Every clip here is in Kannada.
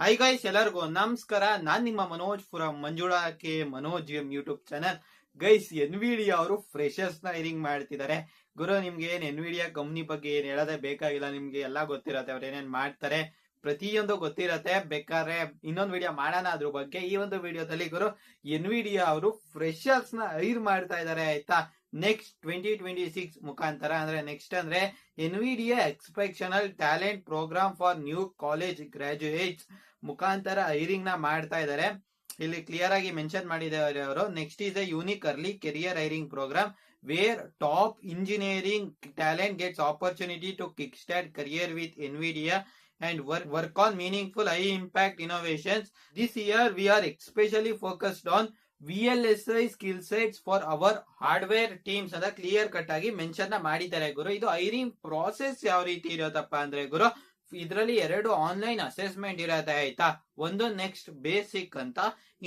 ಹಾಯ್ ಗೈಸ್, ಎಲ್ಲರಿಗೂ ನಮಸ್ಕಾರ. ನಾನ್ ನಿಮ್ಮ Manoj from Manjula K Manoj YouTube channel. Guys, Nvidia ಅವರು ಫ್ರೆಶರ್ಸ್ ನ ಹೈರಿಂಗ್ ಮಾಡ್ತಿದ್ದಾರೆ. ಗುರು, ನಿಮ್ಗೆ ಏನ್ ಎನ್ವಿಡಿಯಾ ಕಂಪ್ನಿ ಬಗ್ಗೆ ಏನ್ ಹೇಳೋದೇ ಬೇಕಾಗಿಲ್ಲ. ನಿಮ್ಗೆ ಎಲ್ಲಾ ಗೊತ್ತಿರತ್ತೆ ಅವ್ರು ಏನೇನ್ ಮಾಡ್ತಾರೆ, ಪ್ರತಿಯೊಂದು ಗೊತ್ತಿರತ್ತೆ. ಬೇಕಾದ್ರೆ ಇನ್ನೊಂದು ವಿಡಿಯೋ ಮಾಡೋಣ ಅದ್ರ ಬಗ್ಗೆ. ಈ ಒಂದು ವಿಡಿಯೋದಲ್ಲಿ ಗುರು, ಎನ್ವಿಡಿಯಾ ಅವರು ಫ್ರೆಶರ್ಸ್ ನ ಹೈರ್ ಮಾಡ್ತಾ ಇದಾರೆ, ಆಯ್ತಾ. ನೆಕ್ಸ್ಟ್ 2026 ಮುಖಾಂತರ ಅಂದ್ರೆ ನೆಕ್ಸ್ಟ್ ಅಂದ್ರೆ Nvidia exceptional talent program for new college graduates ಮುಖಾಂತರ ಹೈರಿಂಗ್ ನ ಮಾಡ್ತಾ ಇದ್ದಾರೆ. ಇಲ್ಲಿ ಕ್ಲಿಯರ್ ಆಗಿ ಮೆನ್ಷನ್ ಮಾಡಿದ್ದಾರೆ ಅವರು. Next is a unique early career hiring program where top engineering talent gets opportunity to kick start career with Nvidia and work on meaningful high impact innovations. This year we are especially focused on VLSI skill sets for our hardware teams ಅಂತ ಕ್ಲಿಯರ್ ಕಟ್ ಆಗಿ ಮೆನ್ಷನ್ ಮಾಡಿದ್ದಾರೆ ಗುರು. ಇದು ಹೈರಿಂಗ್ ಪ್ರಾಸೆಸ್ ಯಾವ ರೀತಿ ಇರತ್ತಪ್ಪ ಅಂದ್ರೆ ಗುರು, ಇದರಲ್ಲಿ 2 ಆನ್ಲೈನ್ ಅಸೆಸ್ಮೆಂಟ್ ಇರತ್ತೆ, ಆಯ್ತಾ. ಒಂದು ನೆಕ್ಸ್ಟ್ ಬೇಸಿಕ್ ಅಂತ,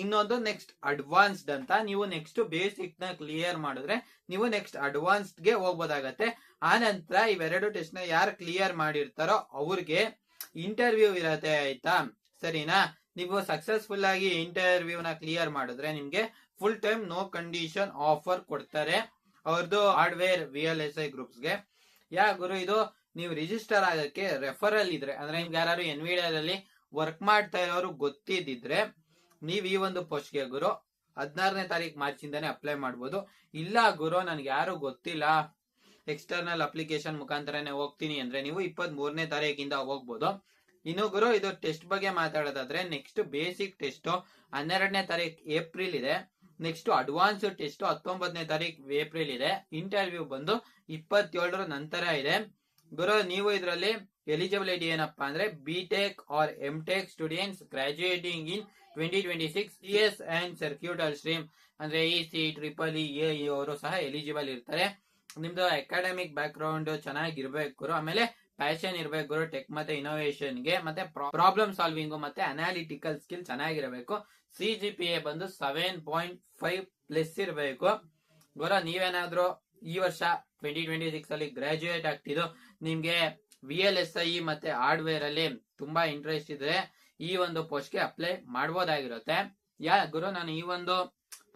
ಇನ್ನೊಂದು ನೆಕ್ಸ್ಟ್ ಅಡ್ವಾನ್ಸ್ಡ್ ಅಂತ. ನೀವು ನೆಕ್ಸ್ಟ್ ಬೇಸಿಕ್ ನ ಕ್ಲಿಯರ್ ಮಾಡಿದ್ರೆ ನೀವು ನೆಕ್ಸ್ಟ್ ಅಡ್ವಾನ್ಸ್ಡ್ ಗೆ ಹೋಗ್ಬೋದಾಗತ್ತೆ. ಆ ನಂತರ ಇವೆರಡು ಟೆಸ್ಟ್ ನ ಯಾರು ಕ್ಲಿಯರ್ ಮಾಡಿರ್ತಾರೋ ಅವ್ರಿಗೆ ಇಂಟರ್ವ್ಯೂ ಇರತ್ತೆ, ಆಯ್ತಾ. ಸರಿನಾ? ನೀವು ಸಕ್ಸಸ್ಫುಲ್ ಆಗಿ ಇಂಟರ್ವ್ಯೂ ನ ಕ್ಲಿಯರ್ ಮಾಡಿದ್ರೆ ನಿಮ್ಗೆ full time no condition offer ಕೊಡ್ತಾರೆ ಅವ್ರದ್ದು ಹಾರ್ಡ್ವೇರ್ VLSI ಗ್ರೂಪ್ಸ್ ಗೆ. ಯಾ ಗುರು, ಇದು ನೀವು ರಿಜಿಸ್ಟರ್ ಆಗಕ್ಕೆ ರೆಫರಲ್ ಇದ್ರೆ, ಅಂದ್ರೆ ನಿಮ್ಗೆ ಯಾರು ಎನ್ವಿಡಿಯಾದಲ್ಲಿ ವರ್ಕ್ ಮಾಡ್ತಾ ಇರೋರು ಗೊತ್ತಿದ್ರೆ ನೀವ್ ಈ ಒಂದು ಪೋಸ್ಟ್ ಗೆ ಗುರು 16ನೇ ತಾರೀಕು ಮಾರ್ಚ್ ಇಂದಾನೆ ಅಪ್ಲೈ ಮಾಡ್ಬೋದು. ಇಲ್ಲ ಗುರು, ನನ್ಗೆ ಯಾರು ಗೊತ್ತಿಲ್ಲ, ಎಕ್ಸ್ಟರ್ನಲ್ ಅಪ್ಲಿಕೇಶನ್ ಮುಖಾಂತರನೇ ಹೋಗ್ತೀನಿ ಅಂದ್ರೆ ನೀವು 23ನೇ ತಾರೀಕಿಂದ ಹೋಗ್ಬೋದು. ಇನ್ನು ಗುರು, ಇದು ಟೆಸ್ಟ್ ಬಗ್ಗೆ ಮಾತಾಡೋದಾದ್ರೆ ನೆಕ್ಸ್ಟ್ ಬೇಸಿಕ್ ಟೆಸ್ಟ್ 12ನೇ ತಾರೀಕು ಏಪ್ರಿಲ್ ಇದೆ. ನೆಕ್ಸ್ಟ್ ಅಡ್ವಾನ್ಸ್ ಟೆಸ್ಟ್ 19ನೇ ತಾರೀಕು ಏಪ್ರಿಲ್ ಇದೆ. ಇಂಟರ್ವ್ಯೂ ಬಂದು 27ರ ನಂತರ ಇದೆ ಗುರು. ನೀವು ಇದರಲ್ಲಿ ಎಲಿಜಿಬಿಲಿಟಿ ಏನಪ್ಪಾ ಅಂದ್ರೆ BTech or MTech students graduating in 2026 CS and circuital stream ಅಂದ್ರೆ EC, EEE, AE ಅವರು ಸಹ ಎಲಿಜಿಬಲ್ ಇರ್ತಾರೆ. ನಿಮ್ದು ಅಕಾಡೆಮಿಕ್ ಬ್ಯಾಕ್ ಗ್ರೌಂಡ್ ಚೆನ್ನಾಗಿರ್ಬೇಕು ಗುರು. ಆಮೇಲೆ ಪ್ಯಾಷನ್ ಇರ್ಬೇಕು ಗುರು ಟೆಕ್ ಮತ್ತೆ ಇನೋವೇಷನ್ ಗೆ, ಮತ್ತೆ ಪ್ರಾಬ್ಲಮ್ ಸಾಲ್ವಿಂಗ್ ಮತ್ತೆ ಅನಾಲಿಟಿಕಲ್ ಸ್ಕಿಲ್ ಚೆನ್ನಾಗಿರಬೇಕು. CGPA ಬಂದು 7.5 ಪ್ಲಸ್ ಇರಬೇಕು ಗುರು. ನೀವೇನಾದ್ರೂ ಈ ವರ್ಷ 2026 ಅಲ್ಲಿ ಗ್ರಾಜುಯೇಟ್ ಆಗ್ತಿದ್ದು ನಿಮ್ಗೆ VLSI ಮತ್ತೆ ಹಾರ್ಡ್ವೇರ್ ಅಲ್ಲಿ ತುಂಬಾ ಇಂಟ್ರೆಸ್ಟ್ ಇದ್ರೆ ಈ ಒಂದು ಪೋಸ್ಟ್ ಗೆ ಅಪ್ಲೈ ಮಾಡಬಹುದಾಗಿರುತ್ತೆ. ಯಾ ಗುರು, ನಾನು ಈ ಒಂದು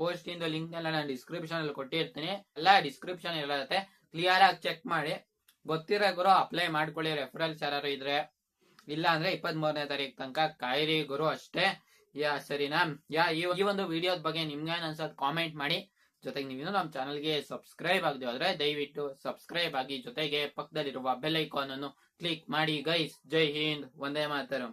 ಪೋಸ್ಟ್ ಇಂದ ಲಿಂಕ್ ಎಲ್ಲ ನಾನು ಡಿಸ್ಕ್ರಿಪ್ಷನ್ ಅಲ್ಲಿ ಕೊಟ್ಟಿರ್ತೀನಿ. ಎಲ್ಲ ಡಿಸ್ಕ್ರಿಪ್ಷನ್ ಇರುತ್ತೆ, ಕ್ಲಿಯರ್ ಆಗಿ ಚೆಕ್ ಮಾಡಿ. ಗೊತ್ತಿರೋ ಗುರು ಅಪ್ಲೈ ಮಾಡ್ಕೊಳ್ಳಿ, ರೆಫರಲ್ಸ್ ಯಾರು ಇದ್ರೆ. ಇಲ್ಲ ಅಂದ್ರೆ 23ನೇ ತಾರೀಕು ತನಕ ಕಾಯಿರಿ ಗುರು, ಅಷ್ಟೇ. ಯಾ ಸರಿನಾ? ಈ ಒಂದು ವಿಡಿಯೋದ ಬಗ್ಗೆ ನಿಮ್ಗೆ ಅನ್ಸತ್ ಕಾಮೆಂಟ್ ಮಾಡಿ. ಜೊತೆಗೆ ನೀವು ನಮ್ಮ ಚಾನಲ್ಗೆ ಸಬ್ಸ್ಕ್ರೈಬ್ ಆಗದೆ ಹೋದ್ರೆ ದಯವಿಟ್ಟು ಸಬ್ಸ್ಕ್ರೈಬ್ ಆಗಿ, ಜೊತೆಗೆ ಪಕ್ಕದಲ್ಲಿರುವ ಬೆಲ್ ಐಕಾನ್ ಅನ್ನು ಕ್ಲಿಕ್ ಮಾಡಿ ಗೈಸ್. ಜೈ ಹಿಂದ್, ವಂದೇ ಮಾತರಂ.